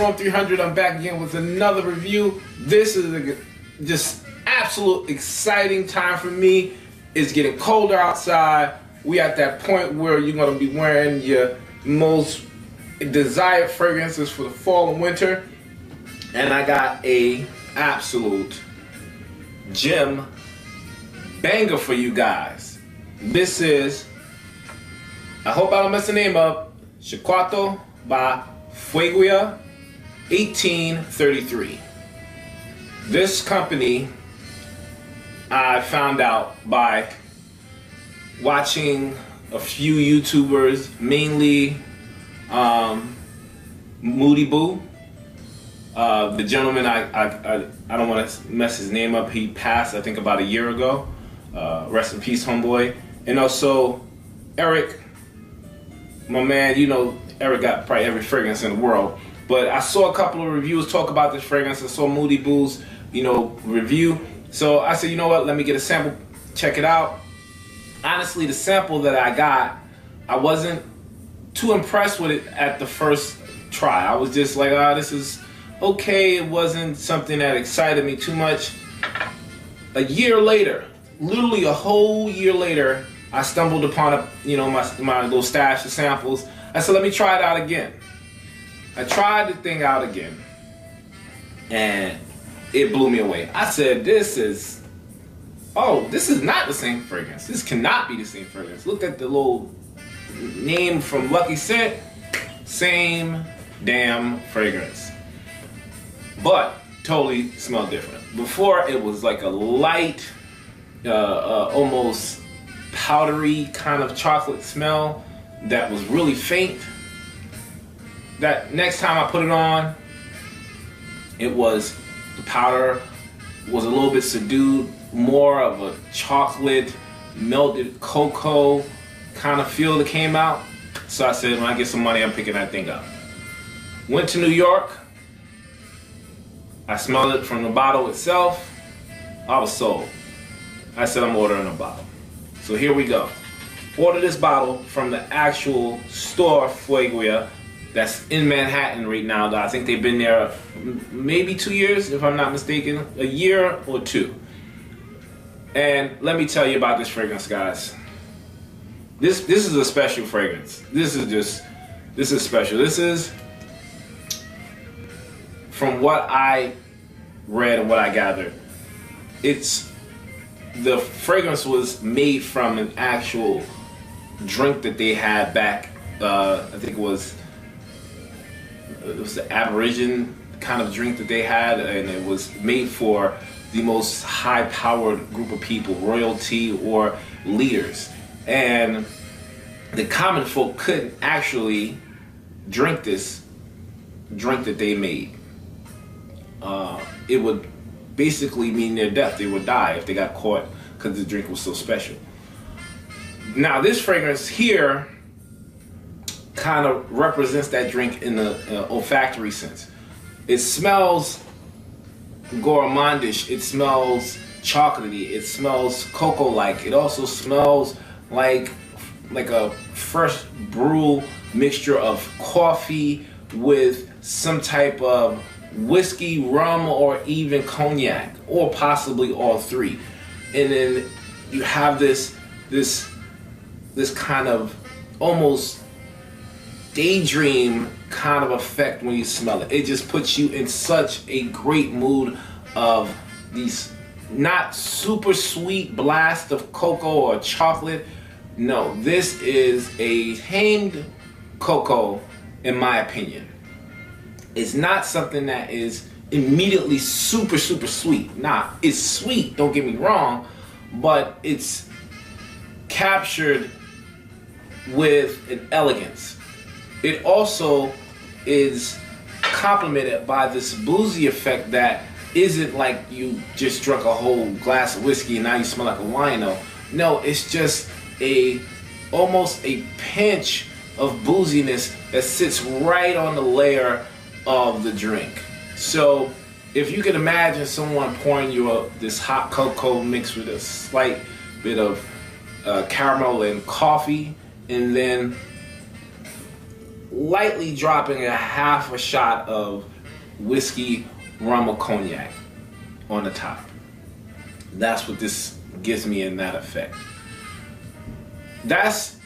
Storm 300. I'm back again with another review. This is just absolute exciting time for me. It's getting colder outside. We at that point where you're gonna be wearing your most desired fragrances for the fall and winter. And I got a absolute gem banger for you guys. This is, I hope I don't mess the name up, Xocoatl by Fuegia 1833. This company I found out by watching a few YouTubers, mainly Moody Boo. The gentleman, I don't want to mess his name up. He passed, I think, about a year ago. Rest in peace, homeboy. And also Eric, my man. You know, Eric got probably every fragrance in the world. But I saw a couple of reviews talk about this fragrance. I saw Moody Boo's, review. So I said, you know what? Let me get a sample. Check it out. Honestly, the sample that I got, I wasn't too impressed with it at the first try. I was just like, this is okay. It wasn't something that excited me too much. A year later, literally a whole year later, I stumbled upon my little stash of samples. I said, let me try it out again. I tried the thing out again, and it blew me away. I said, this is not the same fragrance. This cannot be the same fragrance. Look at the little name from Lucky Scent. Same damn fragrance, but totally smelled different. Before, it was like a light, almost powdery kind of chocolate smell that was really faint. That next time I put it on, the powder was a little bit subdued, more of a chocolate, melted cocoa kind of feel that came out. So I said, when I get some money, I'm picking that thing up. Went to New York. I smelled it from the bottle itself. I was sold. I said, I'm ordering a bottle. So here we go. Order this bottle from the actual store, Fuegia, that's in Manhattan right now. I think they've been there maybe 2 years, if I'm not mistaken, a year or two. And let me tell you about this fragrance, guys. This is a special fragrance. This is special. This is, from what I read and what I gathered, the fragrance was made from an actual drink that they had back, I think it was the Aborigine kind of drink that they had, and it was made for the most high-powered group of people, royalty or leaders. And the common folk couldn't actually drink this drink that they made. It would basically mean their death. They would die if they got caught because the drink was so special. Now, this fragrance here kind of represents that drink in the olfactory sense. It smells gourmandish. It smells chocolatey. It smells cocoa-like. It also smells like a fresh brew mixture of coffee with some type of whiskey, rum, or even cognac, or possibly all three. And then you have this kind of almost daydream kind of effect when you smell it. It just puts you in such a great mood of these not super sweet blast of cocoa or chocolate. No, this is a tamed cocoa, in my opinion. It's not something that is immediately super sweet. Nah, it's sweet, don't get me wrong, but it's captured with an elegance. It also is complemented by this boozy effect that isn't like you just drunk a whole glass of whiskey and now you smell like a wino. No, it's just almost a pinch of booziness that sits right on the layer of the drink. So if you can imagine someone pouring you this hot cocoa mixed with a slight bit of caramel and coffee, and then lightly dropping a half a shot of whiskey, rum, or cognac on the top. That's what this gives me in that effect. That's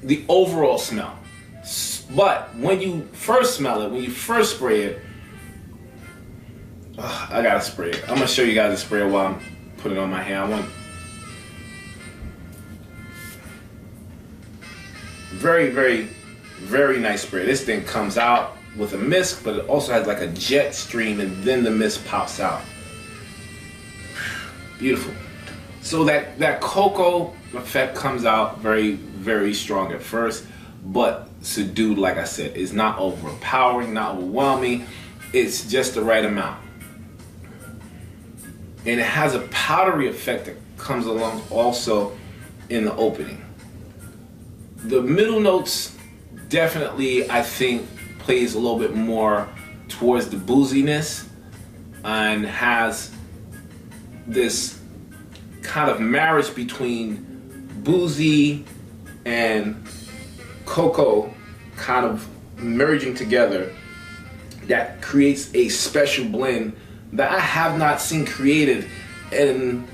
the overall smell. But when you first smell it, when you first spray it, I gotta spray it. I'm gonna show you guys the spray while I'm putting it on my hand. Very, very, very nice spray. This thing comes out with a mist, but it also has like a jet stream, and then the mist pops out. Beautiful. So that cocoa effect comes out very, very strong at first, but subdued, like I said. It's not overpowering, not overwhelming. It's just the right amount. And it has a powdery effect that comes along also in the opening. The middle notes definitely, I think, plays a little bit more towards the booziness and has this kind of marriage between boozy and cocoa kind of merging together that creates a special blend that I have not seen created in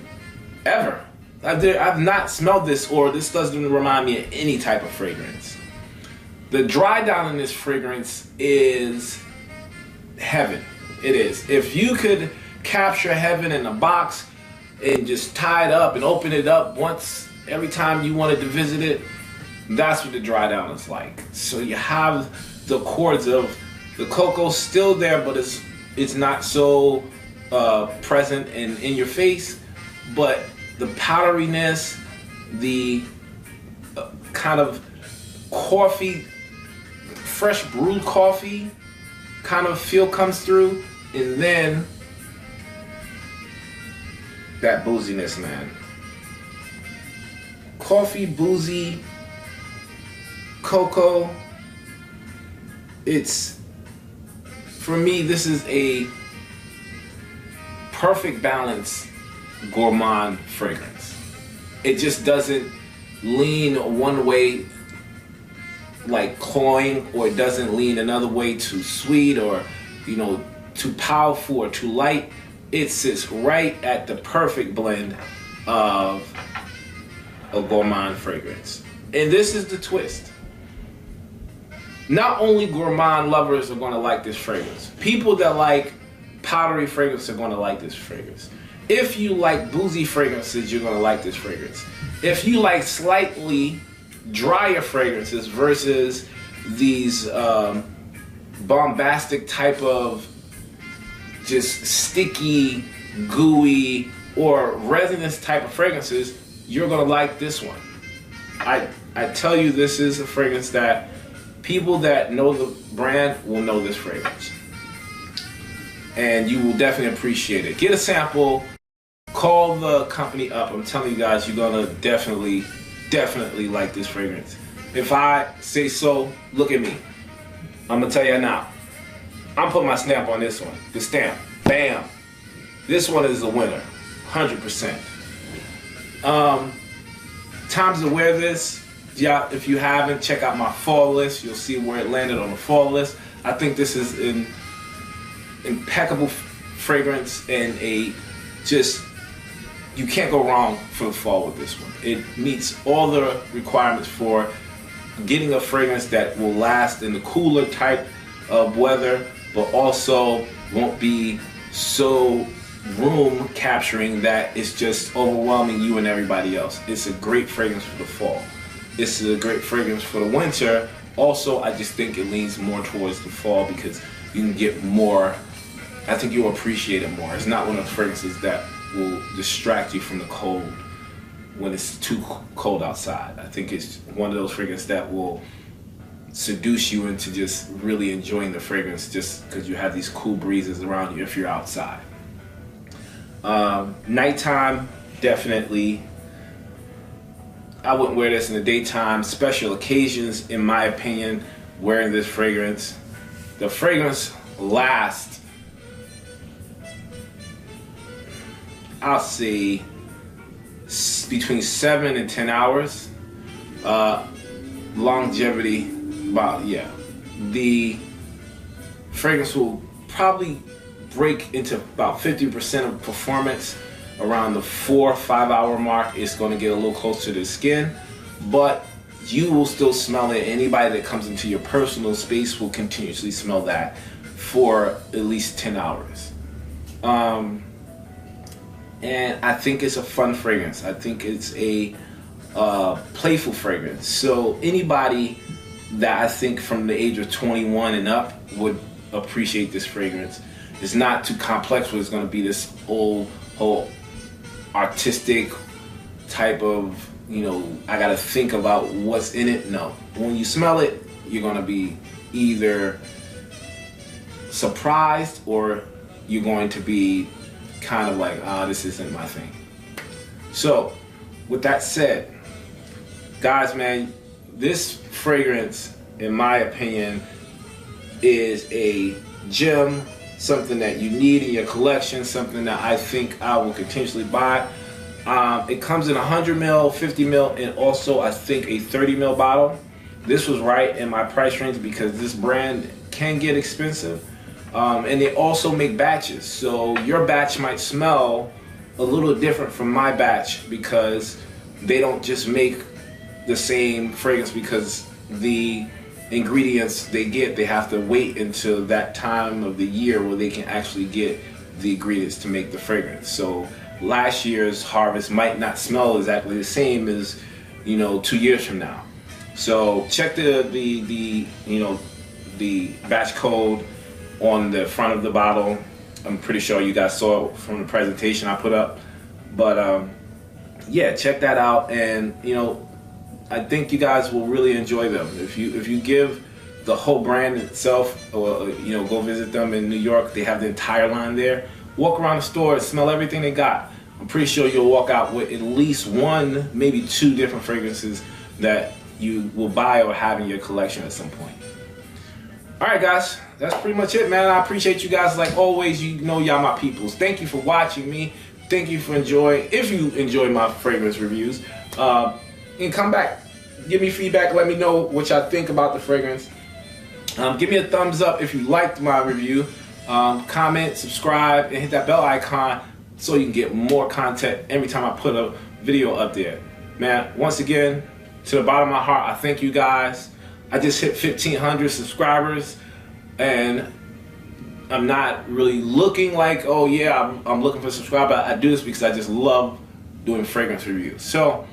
ever. I've not smelled this, or this doesn't remind me of any type of fragrance. The dry down in this fragrance is heaven. It is. If you could capture heaven in a box and just tie it up and open it up once every time you wanted to visit it, that's what the dry down is like. So you have the chords of the cocoa still there, but it's not so present and in your face, but the powderiness, the kind of coffee, fresh brewed coffee kind of feel comes through, and then that booziness, man. Coffee, boozy, cocoa. It's, for me, this is a perfect balance gourmand fragrance. It just doesn't lean one way like cloying, or it doesn't lean another way too sweet, or too powerful or too light. It sits right at the perfect blend of a gourmand fragrance. And this is the twist. Not only gourmand lovers are going to like this fragrance. People that like powdery fragrance are going to like this fragrance. If you like boozy fragrances, you're going to like this fragrance. If you like slightly drier fragrances versus these bombastic type of just sticky, gooey, or resinous type of fragrances, you're going to like this one. I tell you, this is a fragrance that people that know the brand will know this fragrance. And you will definitely appreciate it. Get a sample, call the company up. I'm telling you guys, you're gonna definitely like this fragrance. If I say so, look at me. I'm gonna tell you now. I'm putting my stamp on this one. The stamp, bam. This one is a winner, 100%. Times to wear this. Yeah, if you haven't, check out my fall list. You'll see where it landed on the fall list. I think this is an impeccable fragrance, and you can't go wrong for the fall with this one. It meets all the requirements for getting a fragrance that will last in the cooler type of weather, but also won't be so room capturing that it's just overwhelming you and everybody else. It's a great fragrance for the fall. It's a great fragrance for the winter. Also, I just think it leans more towards the fall because you can get more. I think you'll appreciate it more. It's not one of the fragrances that will distract you from the cold when it's too cold outside. I think it's one of those fragrances that will seduce you into just really enjoying the fragrance just because you have these cool breezes around you if you're outside. Nighttime, definitely. I wouldn't wear this in the daytime. Special occasions, in my opinion, wearing this fragrance. The fragrance lasts, I'll say, between 7 and 10 hours. Longevity, about, yeah. The fragrance will probably break into about 50% of performance around the 4 or 5 hour mark. It's going to get a little closer to the skin, but you will still smell it. Anybody that comes into your personal space will continuously smell that for at least 10 hours. And I think it's a fun fragrance. I think it's a playful fragrance. So anybody that I think from the age of 21 and up would appreciate this fragrance. It's not too complex where it's going to be this whole artistic type of, you know, I got to think about what's in it. No. When you smell it, you're going to be either surprised or you're going to be kind of like, this isn't my thing. So with that said, guys, man, this fragrance, in my opinion, is a gem, something that you need in your collection, something that I think I will continuously buy. It comes in 100 ml, 50 ml, and also I think a 30 ml bottle. This was right in my price range because this brand can get expensive. And they also make batches, so your batch might smell a little different from my batch because they don't just make the same fragrance, because the ingredients they have to wait until that time of the year where they can actually get the ingredients to make the fragrance. So last year's harvest might not smell exactly the same as, you know, 2 years from now. So check the batch code on the front of the bottle. I'm pretty sure you guys saw it from the presentation I put up, but yeah, check that out. And you know, I think you guys will really enjoy them if you give the whole brand itself, or you know, go visit them in New York. They have the entire line there. Walk around the store, smell everything they got. I'm pretty sure you'll walk out with at least 1, maybe 2 different fragrances that you will buy or have in your collection at some point. Alright guys, that's pretty much it, man. I appreciate you guys like always. You know y'all my peoples. Thank you for watching me. Thank you for enjoying. If you enjoy my fragrance reviews, and come back. Give me feedback. Let me know what y'all think about the fragrance. Give me a thumbs up if you liked my review. Comment, subscribe, and hit that bell icon so you can get more content every time I put a video up there. Man, once again, to the bottom of my heart, I thank you guys. I just hit 1,500 subscribers, and I'm not really looking like, oh yeah, I'm looking for subscribers. I do this because I just love doing fragrance reviews. So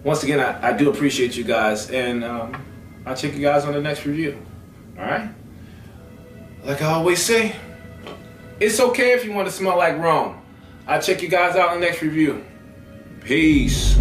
once again, I do appreciate you guys, and I'll check you guys on the next review. Alright? Like I always say, it's okay if you want to smell like Rome. I'll check you guys out in the next review. Peace.